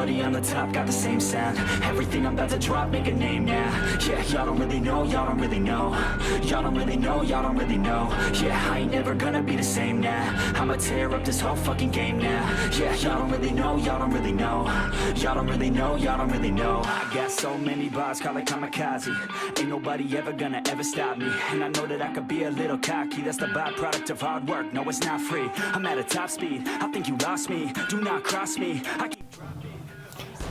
Everybody on the top got the same sound. Everything I'm about to drop, make a name now. Yeah, y'all don't really know, y'all don't really know. Y'all don't really know, y'all don't really know. Yeah, I ain't never gonna be the same now. I'ma tear up this whole fucking game now. Yeah, y'all don't really know, y'all don't really know. Y'all don't really know, y'all don't really know. I got so many bars, call it kamikaze. Ain't nobody ever gonna ever stop me. And I know that I could be a little cocky. That's the byproduct of hard work, no it's not free. I'm at a top speed, I think you lost me. Do not cross me, I keep...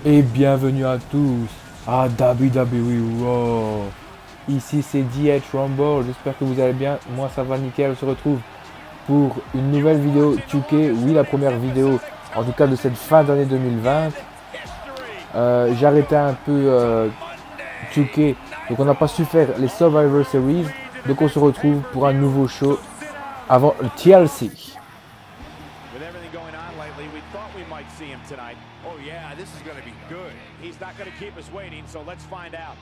Et bienvenue à tous à WWE Raw. Ici c'est DH Rumble, j'espère que vous allez bien, moi ça va nickel, on se retrouve pour une nouvelle vidéo 2K, oui la première vidéo en tout cas de cette fin d'année 2020. J'ai arrêté un peu 2K, donc on n'a pas su faire les Survivor Series, donc on se retrouve pour un nouveau show avant le TLC. Tonight. Oh yeah, this is going to be good. He's not going to keep us waiting, so let's find out.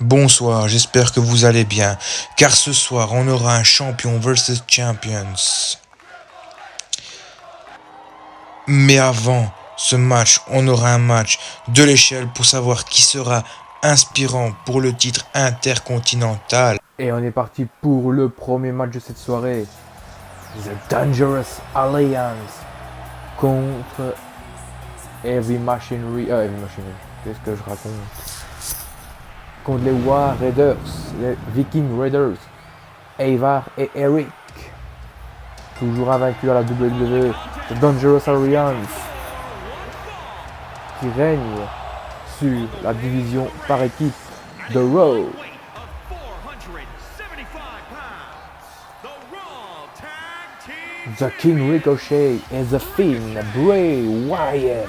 Bonsoir, j'espère que vous allez bien, car ce soir on aura un champion versus champions. Mais avant ce match, on aura un match de l'échelle pour savoir qui sera inspirant pour le titre intercontinental. Et on est parti pour le premier match de cette soirée. The Dangerous Alliance contre Heavy Machinery. Qu'est-ce que je raconte? Contre les War Raiders, les Viking Raiders, Ivar et Eric. Toujours invaincus à la WWE, The Dangerous Alliance, qui règne sur la division par équipe de Raw. The King Ricochet et The Fiend, Bray Wyatt.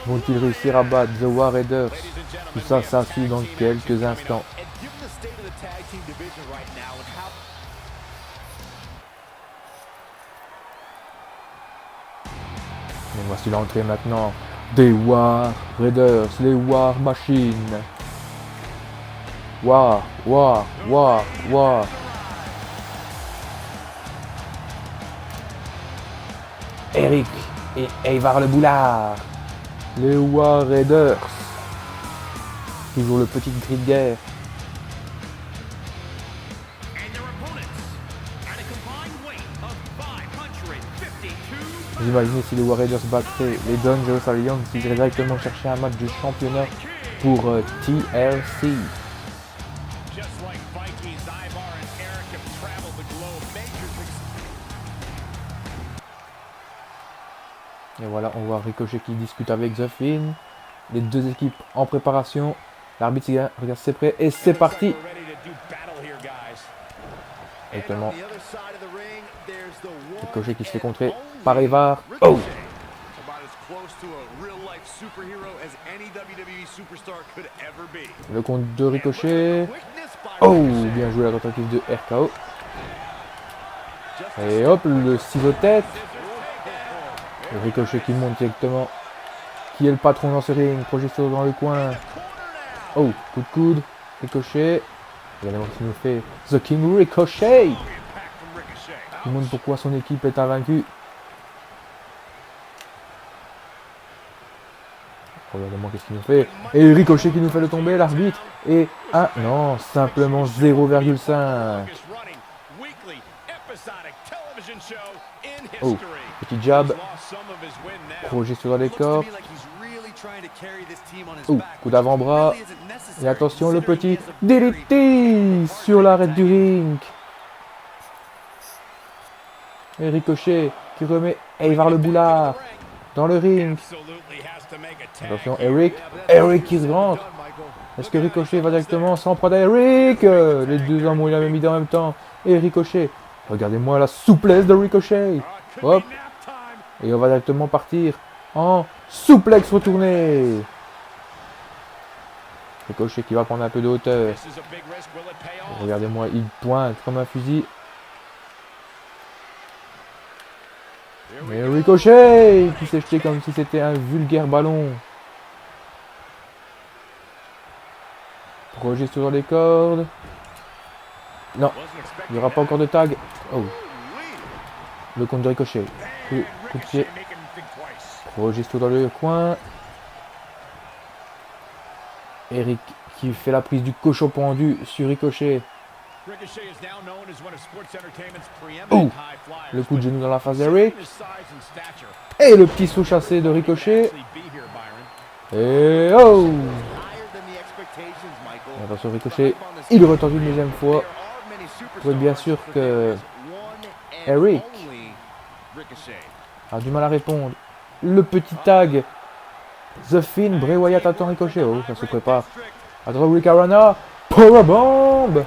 Vont-ils réussir à battre The War Raiders? Tout ça, ça suit dans quelques instants. Mais voici l'entrée maintenant des War Raiders, les War Machines. War. Eric et Ivar le Boulard. Les War Raiders. Toujours le petit cri de guerre. Vous imaginez si les War Raiders battraient les Dangerous Alliance, ils iraient directement chercher un match de championnat pour TLC. Et voilà, on voit Ricochet qui discute avec The Fiend. Les deux équipes en préparation. L'arbitre regarde c'est prêt et c'est parti. Actuellement, Ricochet qui se fait contrer par Ivar. Oh! Le compte de Ricochet. Oh! Bien joué la tentative de RKO. Et hop, le ciseau tête. Le Ricochet qui monte directement. Qui est le patron dans ce ring? Projection dans le coin. Oh, coup de coude. Ricochet. Regardez ce qu'il nous fait. The King Ricochet. Il montre pourquoi son équipe est invaincue. Regardez-moi qu'est-ce qu'il nous fait. Et Ricochet qui nous fait le tomber, l'arbitre. Et un, non, simplement 0,5. Oh, petit jab. Projet sur les corps. Oh, coup d'avant-bras. Et attention, le petit DDT sur l'arrêt du ring. Et Ricochet qui remet Ivar le Boulard. dans le ring. Absolutely has to make a tag Attention, here. Eric. Yeah, but Eric qui se rentre. done, Michael. Est-ce que Ricochet va directement s'en prendre à Eric? Les deux hommes ont eu la même idée en même temps. Et Ricochet. Regardez-moi la souplesse de Ricochet. Could be Hop. nap time. Et on va directement partir en souplex retourné. Ricochet qui va prendre un peu de hauteur. This is a big risk. Will it pay off? Regardez-moi, il pointe comme un fusil. Here we Et go. Ricochet qui s'est jeté comme si c'était un vulgaire ballon. Projet sur les cordes. Non, Wasn't expecting il n'y aura pas that. encore de tag. Oh, Ooh-wee. le compte de Ricochet. And Coup de Ricochet pied. making him think twice. Projet sur dans le coin. Eric qui fait la prise du cochon pendu sur Ricochet. Ricochet is now known as one of sports entertainment's Oh, preeminent high flyers. le coup de genou dans la face Considering d'Eric. his size and stature, Et le petit saut chassé de he could Ricochet. actually be here, Byron. Et oh! Higher than the expectations, Michael. Attention Ricochet. Il retente une deuxième fois. Pour être bien sûr que Eric a du mal à répondre. Le petit tag. The Finn, Bray Wyatt attend Ricochet. Oh, ça se prépare. Attention Rick Arana. Powerbomb. God,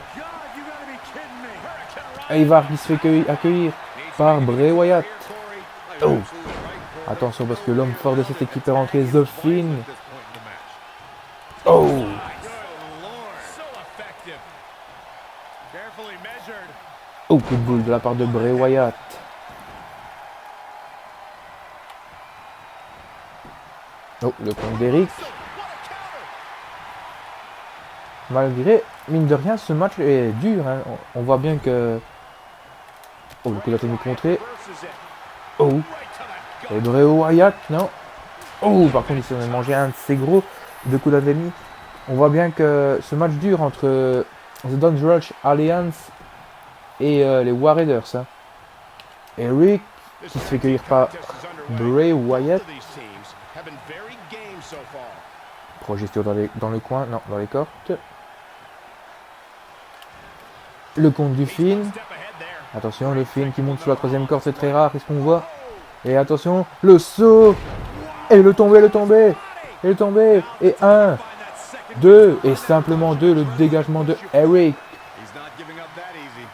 you gotta be kidding me. Et Ivar qui se fait accueillir par Bray Wyatt. Oh. Attention parce que l'homme fort de cette équipe est rentré. The Finn. Oh. Good Lord. So effective. Carefully measured. Oh, coup de boule de la part de Bray Wyatt. Oh, le compte d'Eric. Malgré, mine de rien, ce match est dur. Hein. On voit bien que... Oh, le coup d'atomique contré. Versus it. Oh, Right to the et Bray Wyatt, non. Oh, par contre, il s'en est mangé un de ses gros de coups d'atomique. On voit bien que ce match dure entre The Dangerous Alliance et les War Raiders. Hein. Eric, This qui se fait cueillir par contest is underway. Bray Wyatt. Both of these teams have been very game so far. Projection dans le coin, non, dans les cordes. Le compte du Finn. Step ahead there. Attention, le Finn qui monte sur la troisième corde, c'est très rare, qu'est-ce qu'on voit? Et attention, le saut. Et le tombé, et le tombé. Et 1, 2, et simplement 2, le dégagement de Eric. He's not giving up that easy.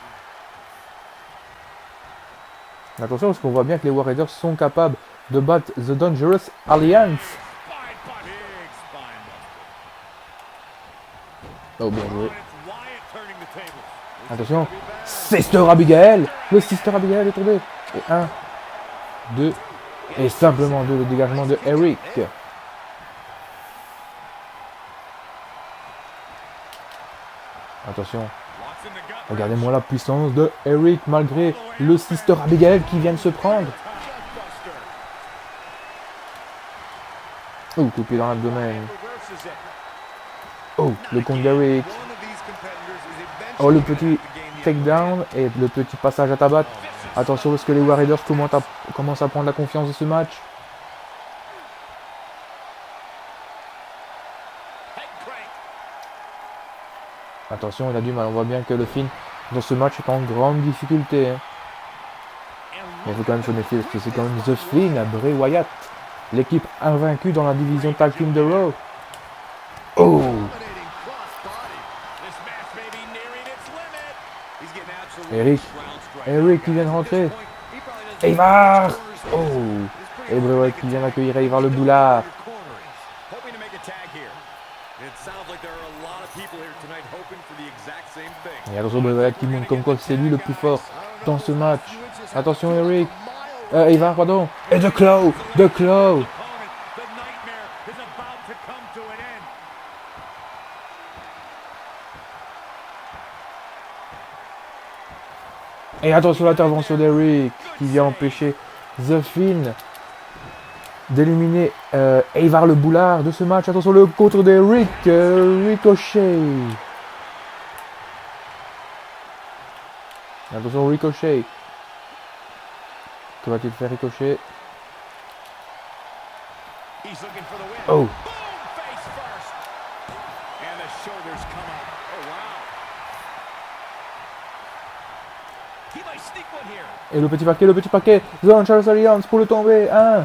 Attention, parce qu'on voit bien que les War Raiders sont capables de battre The Dangerous Alliance. Spine buster. Big spine buster. Oh, bien joué. And it's Wyatt turning the tables. Attention, Sister Abigail. Le Sister Abigail est tombé. Et 1, 2, et simplement 2, le dégagement de Eric. Attention, Locks in the gut. regardez-moi la puissance de Eric malgré le Sister Abigail qui vient de se prendre. Buster. Oh, coupé dans l'abdomen. Reverses it. Oh, le compte d'Eric. One of these competitors is Oh, le eventually petit takedown et le petit passage à tabac. Attention parce que les War Raiders commencent à prendre la confiance de ce match. Head crank. Attention, il a du mal. On voit bien que le Finn dans ce match est en grande difficulté. Hein. Mais il faut quand même se méfier parce que c'est quand même The Finn à Bray Wyatt. L'équipe invaincue dans la division Tag Team de Raw. Oh! dominating crossbody. This match may be nearing its limit. He's getting absolutely Eric. trounced right Eric qui vient de rentrer. now. He probably doesn't Ivar! know Oh! Et Bray Wyatt qui vient d'accueillir Ivar le boulard. Hoping to make a tag here. It sounds like there are a lot of people here tonight hoping for the exact same thing. Et attention Bray Wyatt qui montre comme quoi c'est lui le plus fort dans ce match. Attention Eric. Ivar, pardon. Et The Claw! The Claw! Opponent, the nightmare is about to come to an end. Et attention l'intervention d'Eric qui vient empêcher The Finn d'éliminer Ivar le boulard de ce match. Attention le contre d'Eric, Ricochet. Attention Ricochet. Que va-t-il faire Ricochet? He's looking for the win. Oh, Boom! Face first. And the shoulders come up. Oh, wow. He might sneak one here. et le petit paquet, The Dangerous Alliance pour le tomber. 1,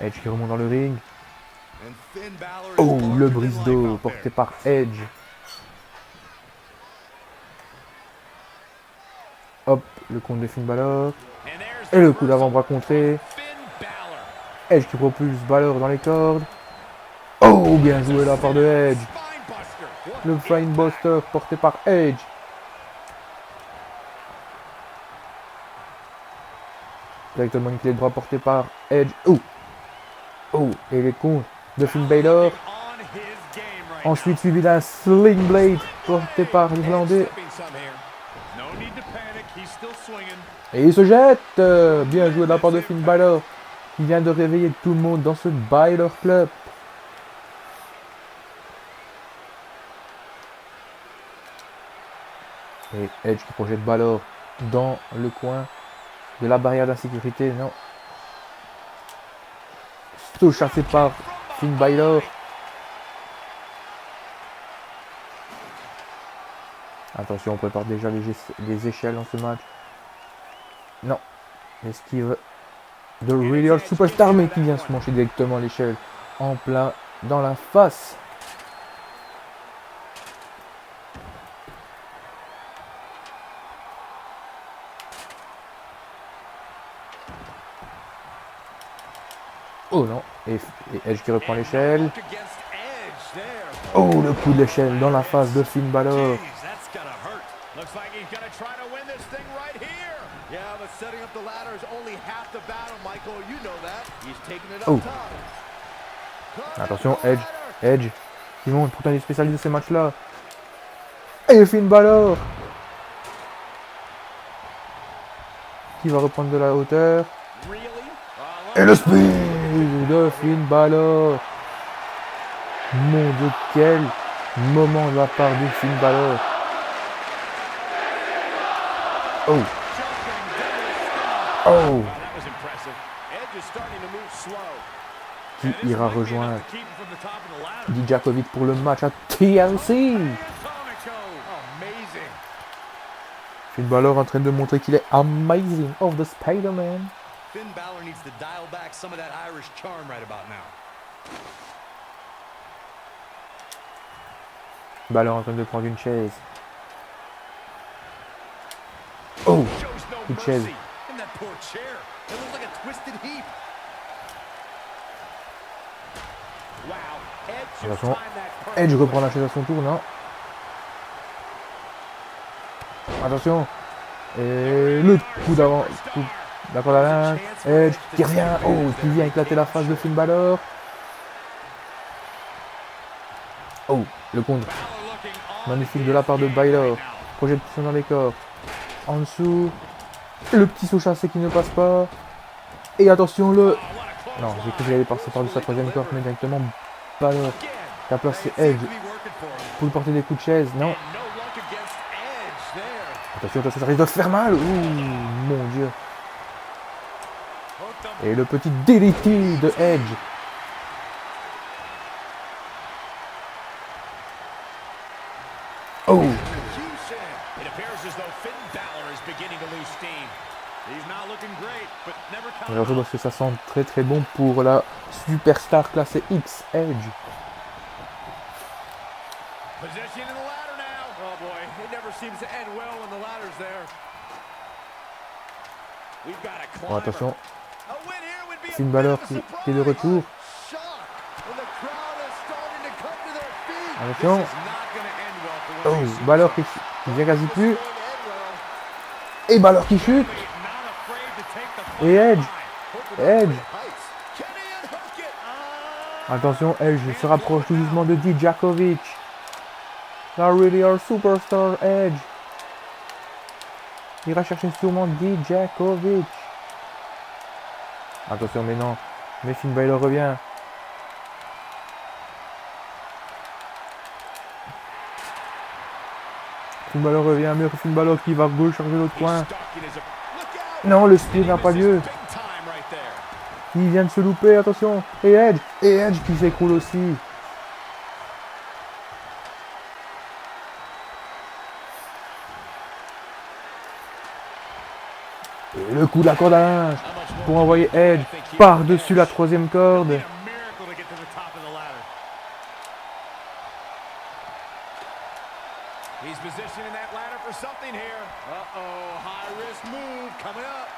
Edge qui remonte dans le ring. And Finn Balor is Oh, parked le in brise life d'eau out there. porté par Edge. Hop, le compte de Finn Balor. And there's Et le coup d'avant-bras contré. Finn Balor. Edge qui propulse Balor dans les cordes. Oh, bien joué la part de Edge. Spinebuster. What Le Flying Buster porté par Edge. Directement nickelé droit porté par Edge. Oh, oh, et les comptes de Finn Balor. on his game right Ensuite suivi d'un Sling Blade porté par l'Irlandais. Stepping some here. now. No need to panic. He's still swinging. Et il se jette. Bien joué de la part de Finn Balor. Il vient de réveiller tout le monde dans ce Balor Club. Et Edge qui projette Balor dans le coin de la barrière d'insécurité. Non. Tout chassé par Finn Balor. Attention, on prépare déjà les échelles dans ce match. Non. Esquive de Real Superstar, mais qui vient se manger directement l'échelle en plein dans la face. Oh non, et Edge qui reprend l'échelle. Look against Edge there. Oh, le coup de l'échelle dans la face de Finn Balor. Jeez, that's gotta hurt. Looks like he's gonna try to win this thing right here. Yeah, but setting up the ladder is only half the battle, Michael. You know that. He's taking it Oh. up top. Attention, Edge, qui monte pourtant les spécialistes de ces matchs-là. Et Finn Balor, qui va reprendre de la hauteur. Really? Et le speed de Finn Balor. Mon Dieu, quel moment de la part de Finn Balor. Oh, oh, Wow, that was impressive. Edge is starting to move slow. qui ira rejoindre Keep him from the top of the ladder. Dijakovic pour le match à TLC. Atomico. Amazing. Finn Balor en train de montrer qu'il est amazing of the Spider-Man. Finn Balor needs to dial back some of that Irish charm right about now. Balor en train de prendre une chaise. Oh, Shows no Good mercy. chaise. And that poor chair. It looks like a twisted heap. Wow. Edge just Attention. timed that perfectly. Edge reprend la chaise à son tour, non? Attention. Et le coup d'avant. Coup d'accord la linge. Edge qui revient. Oh, qui vient éclater la face de Finn Balor. Oh, le contre. Balor looking on Magnifique de la part de Balor. Projection dans les corps. En dessous. Le petit saut chassé qui ne passe pas. Et attention le... Non, j'ai cru qu'il allait passer par-dessus sa troisième corde, mais directement Balor qui a placé Edge Seems to be working for him. pour lui porter des coups de chaise. Non. No luck against Edge there. Attention, attention, ça risque de faire mal. Ouh, mon Dieu. Hooked him. Et le petit DDT de Edge. Oh, Execution. It appears as though Finn Balor is beginning to lose steam. He's not looking great, but never count alors him out. parce que ça sent très très bon pour la superstar classée X Edge. Position in the ladder now. Oh boy, it never seems to end well when the ladder's there. We've got a Bon, climber. attention, A win here would be a Finn bit Balor of a qui est de retour. Shock. And the crowd is starting to come to their feet. Attention. This is not gonna end well for one of these Oh, Balor qui vient quasi This plus. won't end well. Et Balor qui chute. Not afraid to take the Et Edge. Hoping Edge. for the heights. Can he unhook it? Attention, Edge se rapproche tout doucement de Dijakovic. La really our superstar Edge. Il ira chercher sûrement Dijakovic. Attention, mais non. Mais Finn Balor revient. Finn Balor revient, mais Finn Balor qui va recharger l'autre coin. Stalking is a Look out. Non, le speed n'a pas lieu. big time right there. Il vient de se louper, attention. Et Edge qui s'écroule aussi. Et Le coup de la corde à linge pour envoyer Edge par-dessus la troisième corde. He's positioning that ladder for something here. Uh-oh, high-risk move coming up.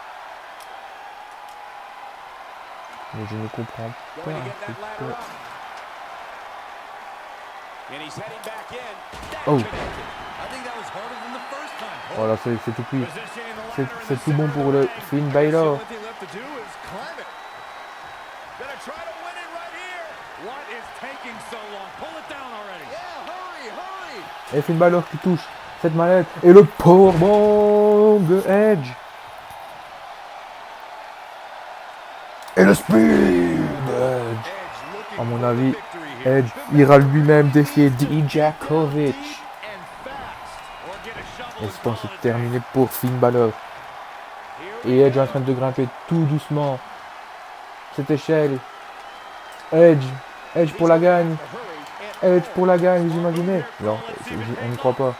Mais je ne comprends pas Going to get that ladder pourquoi. up. And he's heading back in. That Oh. connected. I think that was harder than the first time. Voilà, c'est tout cuit. Positioning the ladder in C'est the tout bon center pour of le the ring. Finn The Balor. only thing left to do is climb it. Gonna try to win it right here. What is taking so long? Pull it down already. Yeah, hurry, hurry. Et Finn Balor qui touche cette mallette. Et le powerbomb de Edge. Et le speed Edge. À mon avis, Edge ira lui-même défier Dijakovic. Et je pense que c'est terminé pour Finn Balor. Et Edge est en train de grimper tout doucement cette échelle. Edge pour la gagne. Edge pour la gagne, vous imaginez? Non, on n'y croit pas.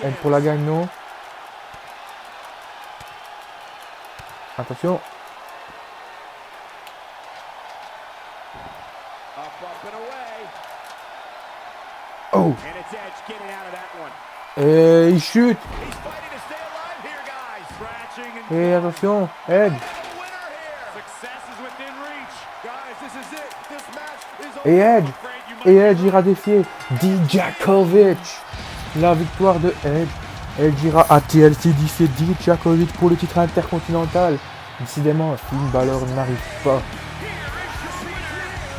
Edge pour la gagne, non? Attention. Oh! Et il chute. Et attention, Edge. Et Edge ira défier Dijakovic. La victoire de Edge. Edge ira à TLC défier Dijakovic pour le titre intercontinental. Décidément, Finn Balor n'arrive pas.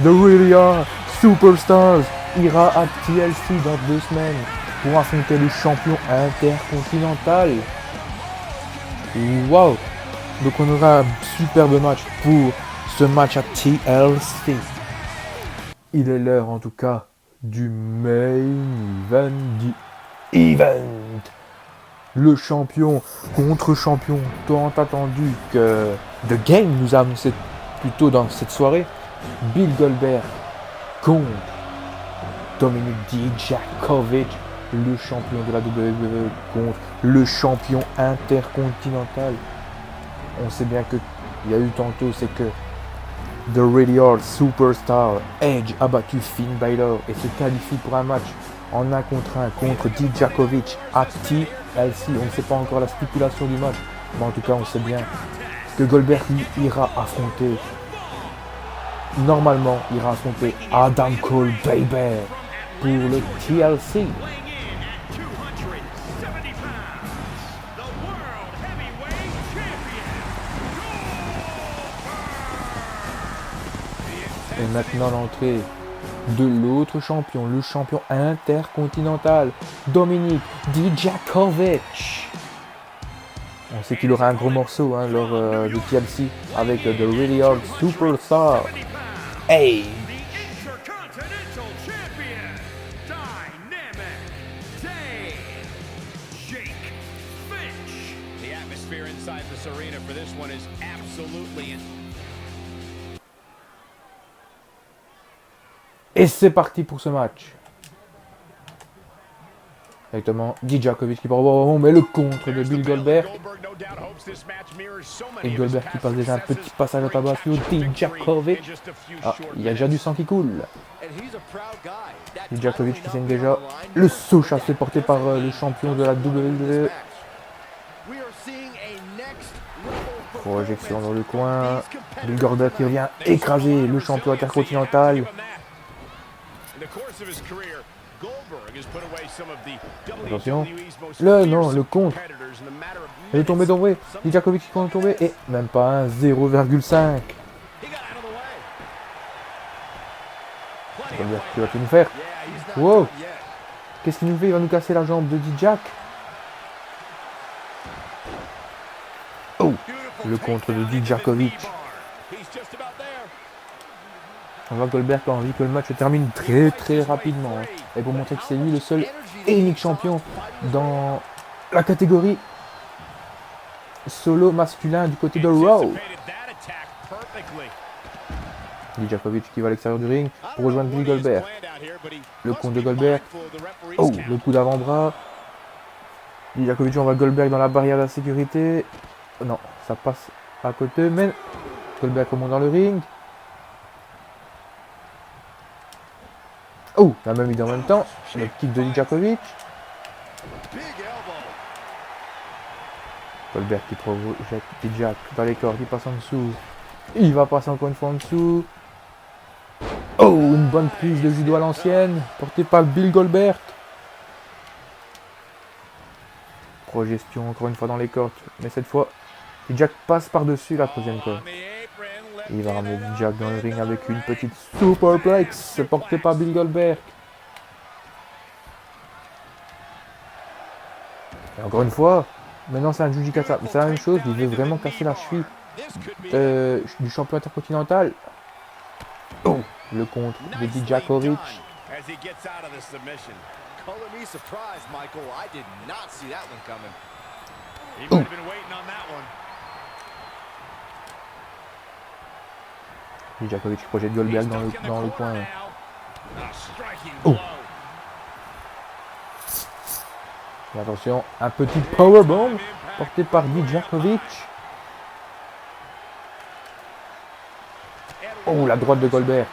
The Really Are Superstars ira à TLC dans 2 semaines pour affronter le champion intercontinental. Wow! Donc on aura un superbe match pour ce match à TLC. Il est l'heure en tout cas du main event. Le champion contre champion tant attendu que The Game nous a annoncé plus tôt dans cette soirée. Bill Goldberg contre Dominic Dijakovic, le champion de la WWE contre le champion intercontinental. On sait bien que il y a eu tantôt, c'est que The Radial Superstar Edge a battu Finn Balor et se qualifie pour un match en 1 contre 1 contre Dijakovic à TLC. On ne sait pas encore la stipulation du match, mais en tout cas on sait bien que Goldberg ira affronter, normalement ira affronter Adam Cole Baby pour le TLC. Et maintenant l'entrée de l'autre champion, le champion intercontinental, Dominic Dijakovic. On sait qu'il aura un gros morceau lors du TLC avec The Really Hard Superstar. Hey! The atmosphere inside this arena for this one is absolutely. Et c'est parti pour ce match. Directement, Dijakovic qui part au bon, mais le contre de Bill Goldberg. Et Goldberg qui passe déjà un petit passage à tabac sur Dijakovic. Ah, il y a déjà du sang qui coule. Dijakovic qui saigne déjà. Le saut chassé porté par le champion de la WWE. Projection dans le coin. Bill Goldberg qui revient écraser le champion intercontinental. Attention. Le contre. Il est tombé d'ombré. Dijakovic qui compte tomber. Et même pas un 0,5. Tu vas tout nous faire. Wow. Qu'est-ce qu'il nous fait? Il va nous casser la jambe de Dijak. Oh. Le contre de Dijakovic. On voit que Goldberg a envie que le match se termine très très rapidement. Et pour montrer que c'est lui le seul et unique champion dans la catégorie solo masculin du côté de Raw. Dijakovic qui va à l'extérieur du ring pour rejoindre Bill Goldberg. Le compte de Goldberg. Oh, le coup d'avant-bras. Dijakovic envoie Goldberg dans la barrière de la sécurité. Non, ça passe à côté, mais Goldberg remonte dans le ring. Oh, la même idée en même temps. Le kick de Dijakovic. Goldberg qui projette Dijak dans les cordes, il passe en dessous. Il va passer encore une fois en dessous. Oh, une bonne prise de judo à l'ancienne, portée par Bill Goldberg. Progestion encore une fois dans les cordes, mais cette fois, Dijak passe par-dessus la troisième corde. Il va ramener Dijak dans le ring avec une petite superplex portée par Bill Goldberg. Et encore une fois, maintenant c'est un Jujikata, mais c'est la même chose, il veut vraiment casser la cheville du champion intercontinental. Oh, le contre de Dijakovic. Dijakovic projette Goldberg dans le coin. Oh. Et attention, un petit powerbomb porté par Dijakovic. Oh, la droite de Goldberg.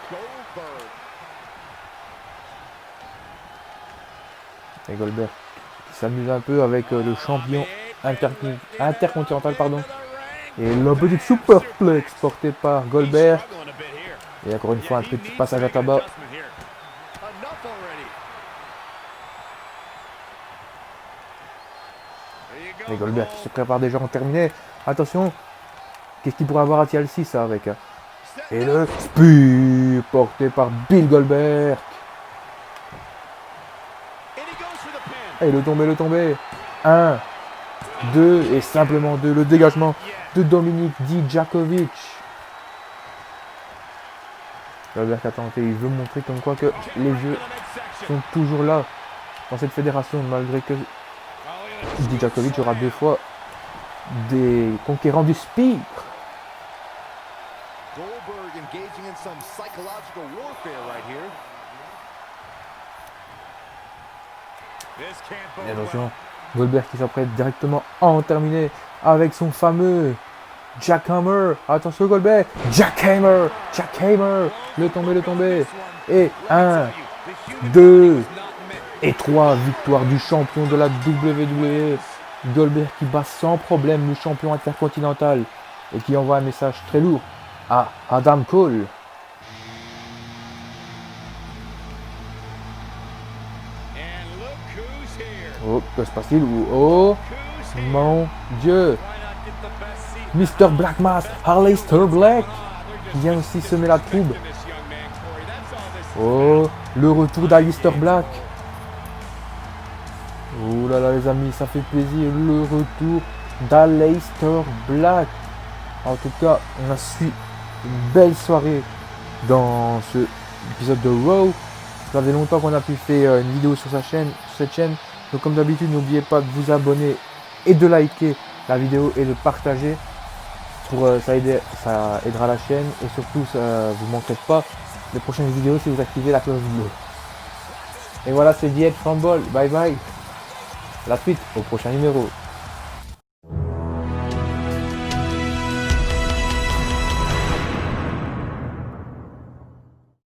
Et Goldberg qui s'amuse un peu avec le champion intercontinental, pardon. Et la petite superplex portée par Goldberg. Et encore une fois, un petit passage à tabac. Et Goldberg qui se prépare déjà à en terminer. Attention, qu'est-ce qu'il pourrait avoir à TLC ça avec? Et le spear porté par Bill Goldberg. Et le tombé. 1, 2 et simplement 2. Le dégagement de Dominik Dijakovic. Goldberg a tenté, il veut montrer comme quoi que les jeux sont toujours là dans cette fédération, malgré que Dijakovic aura 2 fois des conquérants du spear. Goldberg engaging in some psychological warfare right here. Et attention, Goldberg qui s'apprête directement à en terminer avec son fameux Jackhammer. Attention Goldberg, Jackhammer, le tombé. Et 1, 2 et 3 victoires du champion de la WWE. Goldberg qui bat sans problème le champion intercontinental et qui envoie un message très lourd à Adam Cole. Oh, que se passe-t-il? Oh, mon Dieu! Mr. Black Mass, Aleister Black, qui vient aussi semer la trouble. Oh, le retour d'Aleister Black. Oh là là les amis, ça fait plaisir, le retour d'Aleister Black. En tout cas, on a suivi une belle soirée dans ce épisode de Raw. Ça fait longtemps qu'on a pu faire une vidéo sur cette chaîne. Donc comme d'habitude, n'oubliez pas de vous abonner et de liker la vidéo et de partager. Ça aidera la chaîne et surtout ça vous manquerez pas les prochaines vidéos si vous activez la cloche bleue. Et voilà, c'est The Edge Rumble. Bye bye. La suite au prochain numéro.